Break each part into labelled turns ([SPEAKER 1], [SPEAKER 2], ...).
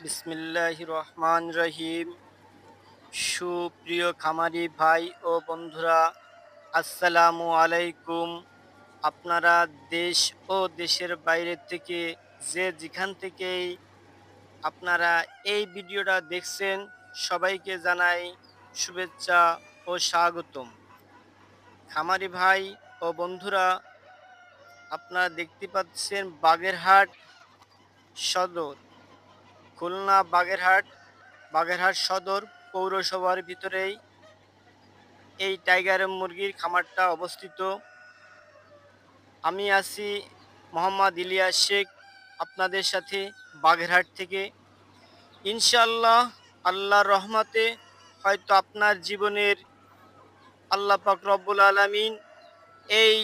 [SPEAKER 1] বিসমিল্লাহির রহমান রহিম। সুপ্রিয় খামারি ভাই ও বন্ধুরা, আসসালামু আলাইকুম। আপনারা দেশ ও দেশের বাইরে থেকে যে যেখান থেকেই আপনারা এই ভিডিওটা দেখছেন, সবাইকে জানাই শুভেচ্ছা ও স্বাগতম। খামারি ভাই ও বন্ধুরা, আপনারা দেখতে পাচ্ছেন বাগেরহাট সদর, খুলনা বাগেরহাট সদর পৌরসভার ভিতরেই এই টাইগার মুরগির খামারটা অবস্থিত। আমি আছি মোহাম্মদ ইলিয়াস শেখ আপনাদের সাথে বাগেরহাট থেকে। ইনশাআল্লাহ আল্লাহর রহমতে হয়তো আপনার জীবনের আল্লাহ পাক রব্বুল আলামিন এই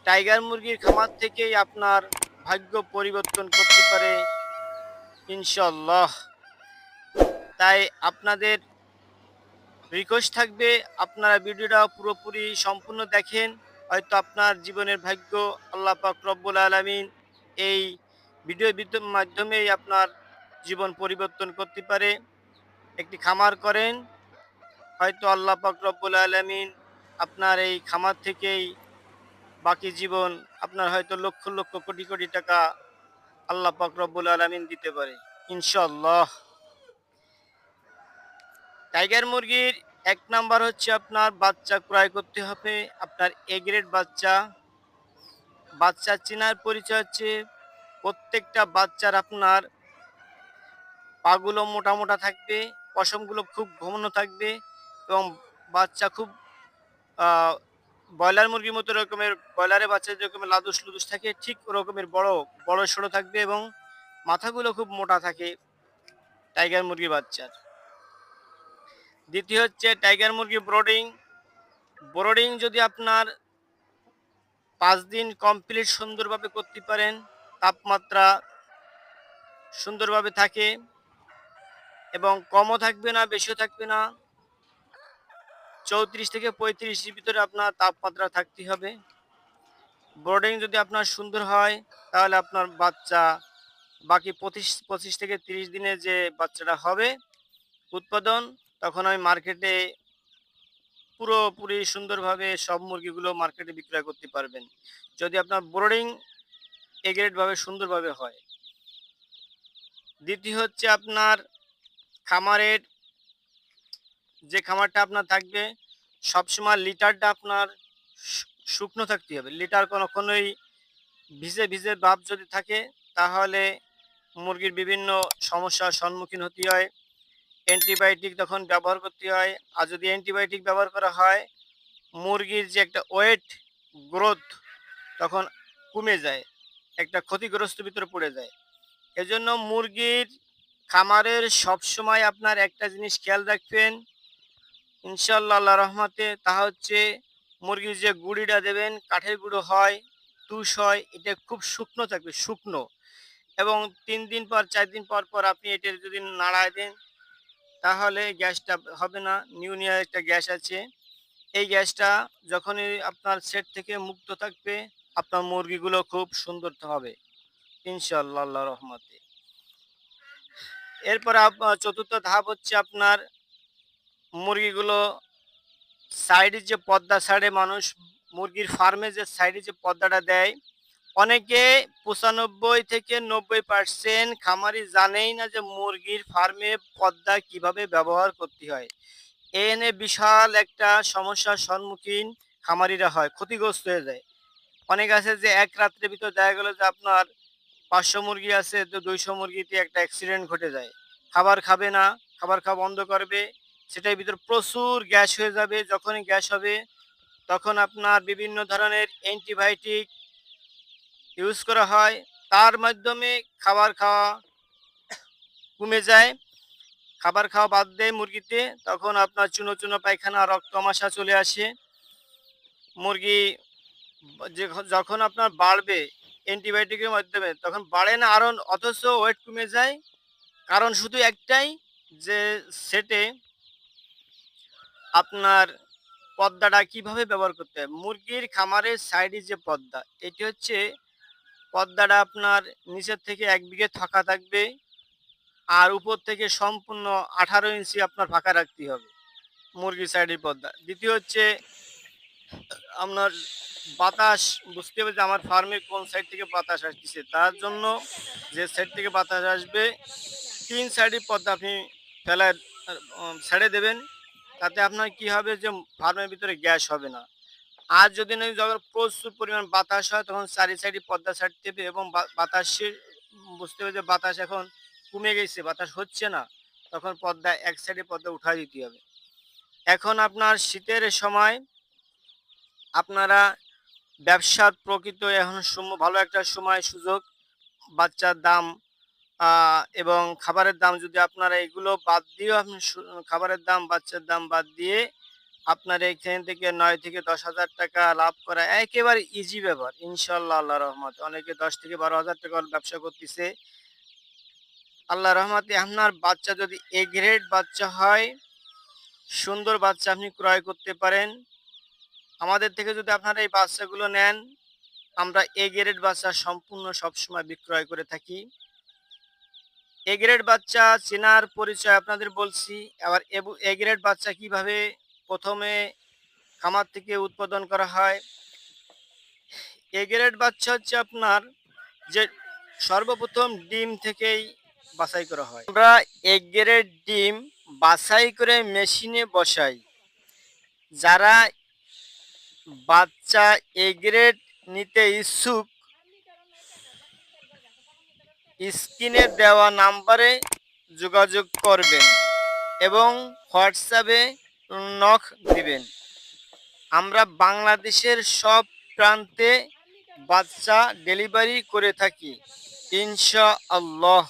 [SPEAKER 1] টাইগার মুরগির খামার থেকেই আপনার ভাগ্য পরিবর্তন করতে পারে ইনশাআল্লাহ। তাই আপনাদের রিকোয়েস্ট থাকবে, আপনারা ভিডিওটা পুরোপুরি সম্পূর্ণ দেখেন। হয়তো আপনার জীবনের ভাগ্য আল্লাহ পাক রব্বুল আলামিন এই ভিডিওর মাধ্যমেই আপনার জীবন পরিবর্তন করতে পারে। একটি খামার করেন, হয়তো আল্লাহ পাক রব্বুল আলামিন আপনার এই খামার থেকেই বাকি জীবন আপনার হয়তো লক্ষ লক্ষ কোটি কোটি টাকা আল্লাহ পাক রব্বুল আলামিন দিতে পারে ইনশাআল্লাহ। টাইগার মুরগির এক নাম্বার হচ্ছে আপনার বাচ্চা ক্রয় করতে হবে। আপনার এ গ্রেড বাচ্চা চেনার পরিচয় হচ্ছে প্রত্যেকটা বাচ্চার আপনার পাগুলো মোটা মোটা থাকবে, পশমগুলো খুব ঘন থাকবে এবং বাচ্চা খুব ব্রয়লার মুরগির মতো রকমের, ব্রয়লারের বাচ্চা যেরকম লাদুস লুদুস থাকে ঠিক ওরকমের বড় বড় সড়ো থাকবে এবং মাথাগুলো খুব মোটা থাকে টাইগার মুরগির বাচ্চার। দ্বিতীয় হচ্ছে টাইগার মুরগি ব্রোডিং যদি আপনার 5 দিন কমপ্লিট সুন্দরভাবে করতে পারেন, তাপমাত্রা সুন্দরভাবে থাকে এবং কমও থাকবে না বেশিও থাকবে না, 34 থেকে 35-এর ভিতরে আপনার তাপমাত্রা থাকতে হবে। ব্রোডিং যদি আপনার সুন্দর হয় তাহলে আপনার বাচ্চা বাকি 25 থেকে 30 দিনে যে বাচ্চাটা হবে উৎপাদন, তখন আমি মার্কেটে পুরোপুরি সুন্দরভাবে সব মুরগিগুলো মার্কেটে বিক্রয় করতে পারবেন, যদি আপনার ব্রোডিং এ গ্রেড ভাবে সুন্দরভাবে হয়। দ্বিতীয় হচ্ছে আপনার খামারের যে খামারটা আপনার থাকবে সবসময় লিটারটা আপনার শুকনো থাকতে হবে। লিটার কখনোই ভিজে ভিজে ভাব যদি থাকে তাহলে মুরগির বিভিন্ন সমস্যার সম্মুখীন হতে হয়। অ্যান্টিবায়োটিক তখন ব্যবহার করতে হয়, আর যদি অ্যান্টিবায়োটিক ব্যবহার করা হয় মুরগির যে একটা ওয়েট গ্রোথ তখন কমে যায়, একটা ক্ষতিগ্রস্ত ভিতরে পড়ে যায়। এজন্য মুরগির খামারের সবসময় আপনার একটা জিনিস খেয়াল রাখবেন ইনশাআল্লাহ আল্লাহ রহমতে, তা হচ্ছে মুরগির যে গুঁড়িটা দেবেন কাঠের গুঁড়ো হয়, তুষ হয়, এটা খুব শুকনো থাকবে, শুকনো। এবং 3 দিন পর 4 দিন পর পর আপনি এটা যদি নাড়ায় দেন তাহলে গ্যাসটা হবে না। নিউনিয়া একটা গ্যাস আছে, এই গ্যাসটা যখনই আপনার সেট থেকে মুক্ত থাকবে আপনার মুরগিগুলো খুব সুন্দর হবে ইনশাআল্লাহ আল্লাহ রহমতে। এরপর চতুর্থ ধাপ হচ্ছে আপনার মুরগিগুলো সাইডে যে পর্দা ছাড়ে মানুষ, মুরগির ফার্মে যে সাইডে যে পর্দাটা দেয়, অনেকে 95 থেকে 90% খামারি জানেই না যে মুরগির ফার্মে পর্দা কিভাবে ব্যবহার করতে হয়। এ এনে বিশাল একটা সমস্যার সম্মুখীন খামারিরা হয়, ক্ষতিগ্রস্ত হয়ে যায়। অনেক আছে যে এক রাত্রের ভিতর দেখা গেল যে আপনার 500 মুরগি আছে তো 200 মুরগিতে একটা অ্যাক্সিডেন্ট ঘটে যায়। খাবার খাবে না, খাবার খাওয়া বন্ধ করবে, সেটার ভিতর প্রচুর গ্যাস হয়ে যাবে। যখনই গ্যাস হবে তখন আপনার বিভিন্ন ধরনের অ্যান্টিবায়োটিক ইউজ করা হয়, তার মাধ্যমে খাবার খাওয়া কমে যায়, খাবার খাওয়া বাদ দেয় মুরগিতে, তখন আপনার চুনো চুনো পায়খানা রক্ত আমাশা চলে আসে। মুরগি যে যখন আপনার বাড়বে অ্যান্টিবায়োটিকের মাধ্যমে তখন বাড়ে না আরও, অথচ ওয়েট কমে যায়। কারণ শুধু একটাই, যে সেটে আপনার পর্দাটা কিভাবে ব্যবহার করতে হয়। মুরগির খামারের সাইডে যে পর্দা, এটি হচ্ছে পর্দাটা আপনার নিচের থেকে 1 বিঘে ফাঁকা থাকবে, আর উপর থেকে সম্পূর্ণ 18 ইঞ্চি আপনার ফাঁকা রাখতে হবে মুরগির সাইডের পর্দা। দ্বিতীয় হচ্ছে আপনার বাতাস, বুঝতে হবে যে আমার ফার্মের কোন সাইড থেকে বাতাস আসতেছে, তার জন্য যে সাইড থেকে বাতাস আসবে 3 সাইডের পর্দা আপনি ফেলায় ছেড়ে দেবেন। তাতে আপনার কি হবে যে ফার্মের ভিতরে গ্যাস হবে না। আর যদি না যখন প্রচুর পরিমাণ বাতাস হয় তখন চারি সাইডে পর্দা ছাড়তে হবে এবং বাতাসের বুঝতে হবে যে বাতাস এখন কমে গেছে, বাতাস হচ্ছে না, তখন পর্দা এক সাইডে পর্দা উঠাই দিতে হবে। এখন আপনার শীতের সময় আপনারা ব্যবসার প্রকৃত এখন ভালো একটা সময় সুযোগ। বাচ্চার দাম এবং খাবারের দাম যদি আপনারা এগুলো বাদ দিয়েও আপনি খাবারের দাম, বাচ্চার দাম বাদ দিয়ে আপনার এখান থেকে 9 থেকে 10,000 টাকা লাভ করা একেবারে ইজি ব্যাপার ইনশাল্লাহ। আল্লাহ রহমতে অনেকে 10 থেকে 12,000 টাকা ব্যবসা করতেছে। আল্লাহ রহমতে আপনার বাচ্চা যদি এ গ্রেড বাচ্চা হয়, সুন্দর বাচ্চা আপনি ক্রয় করতে পারেন আমাদের থেকে। যদি আপনারা এই বাচ্চাগুলো নেন, আমরা এ গ্রেড বাচ্চা সম্পূর্ণ সবসময় বিক্রয় করে থাকি। এ গ্রেড বাচ্চা চেনার পরিচয় আপনাদের বলছি। আবার এ গ্রেড বাচ্চা কিভাবে প্রথমে খামার থেকে উৎপাদন করা হয়। এ গ্রেড বাচ্চা হচ্ছে আপনার যে সর্বপ্রথম ডিম থেকেই বাছাই করা হয়। আমরা এ গ্রেড ডিম বাছাই করে মেশিনে বসাই। যারা বাচ্চা এ গ্রেড নিতে ইচ্ছুক, স্ক্রিনে দেওয়া নাম্বারে যোগাযোগ করবেন এবং হোয়াটসঅ্যাপে নক দিবেন। আমরা বাংলাদেশের সব প্রান্তে বাচ্চা ডেলিভারি করে থাকি ইনশাআল্লাহ।